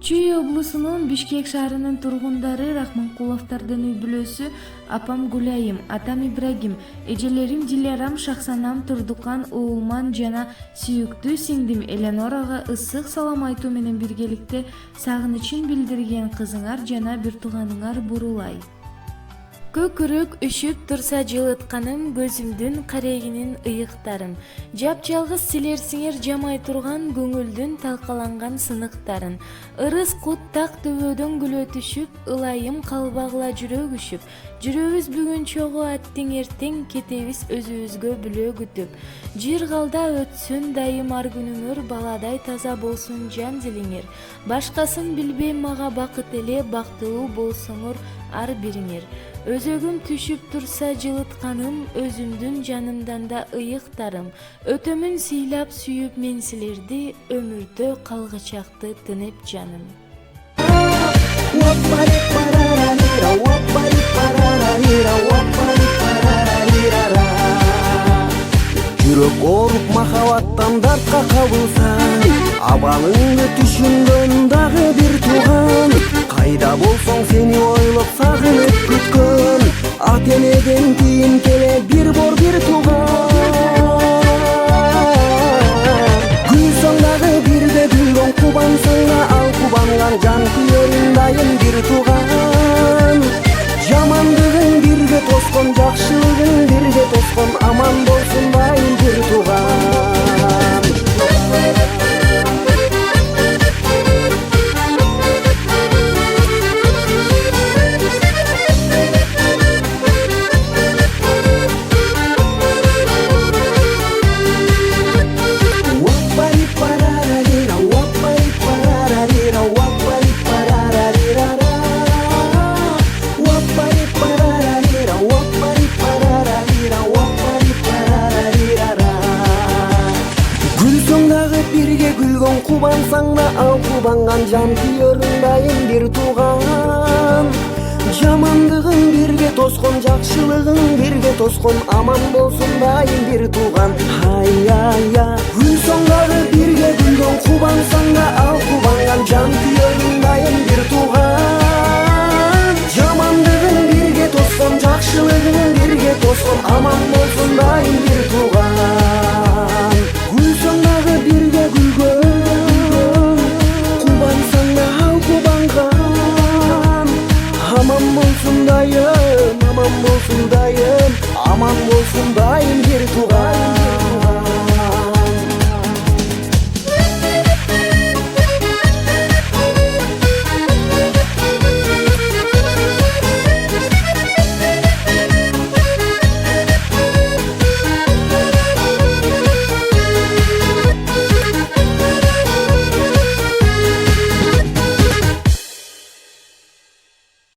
Чүй облусунун Бишкек шаарынын тургундары Рахманкуловдордун үй-бүлөсү апам Гуляйым, атам Ибрагим, эжелерим Дилярам, Шахсанам, Турдукан, Уулман жана сүйүктүү сиңдим Эленорага ысык салам айтуу менен биргеликте сагынычын билдирген кызыңар жана бир тууганыңар Бурулай. Көкүрөк үшүп турса жылытканым, көзүмдүн карегинин ыйыктарын. Жапжалгыз силерсиңер жамай турган көңүлдүн талкаланган сыныктарын. Ырыс кут так төбөдөн күлө түшүп, ылайым калбагыла жүрөк үшүп. Жүрөбүз бүгүн чогуу аттиң эртең, кетебиз өзүбүзгө бүлө күтүп. Жыргалда өтсүн дайым ар күнүңөр, баладай таза болсун жан дилиңер. Башкасын билбейм мага бакыт эле, бактылуу болсоңор ар бириңер. Өзөгүм түшүп турса жылытканым, өзүмдүн жанымдан да ыйыктарым. Өтөмүн сыйлап сүйүп мен силерди, өмүрдө калгычакты тынып жаным. Жүрөк ооруп махабаттан дартка кабылса, абалыңды түшүнгөн дагы бир тууган. Кайда болсоң сени ойлоп сагынып күткөн, ата энеден кийин келе бир бор бир тууган. Күлсөң дагы бирге күлгөн, кубансаң да ал кубанган, жан күйөрүң дайым бир тууган. Жамандыгың бирге тоскон, жакшылыгың бирге тоскон, аман болсун дайым бир тууган. Кубансаң да ал кубанган, жан күйөрүң дайым бир тууган. Жамандыгың бирге тоскон, жакшылыгың бирге тоскон, аман болсун дайым бир тууган. Күлсөң дагы бирге күлгөн, кубансаң да ал кубанган, жан күйөрүң дайым бир тууган. Жамандыгың бирге тоскон, жакшылыгың бирге тоскон, аман болсун дайым бир тууган. Күлсөң дагы бирге күлгөн, aman bolsun dayım, aman bolsun dayım, aman bolsun dayım bir tuğan.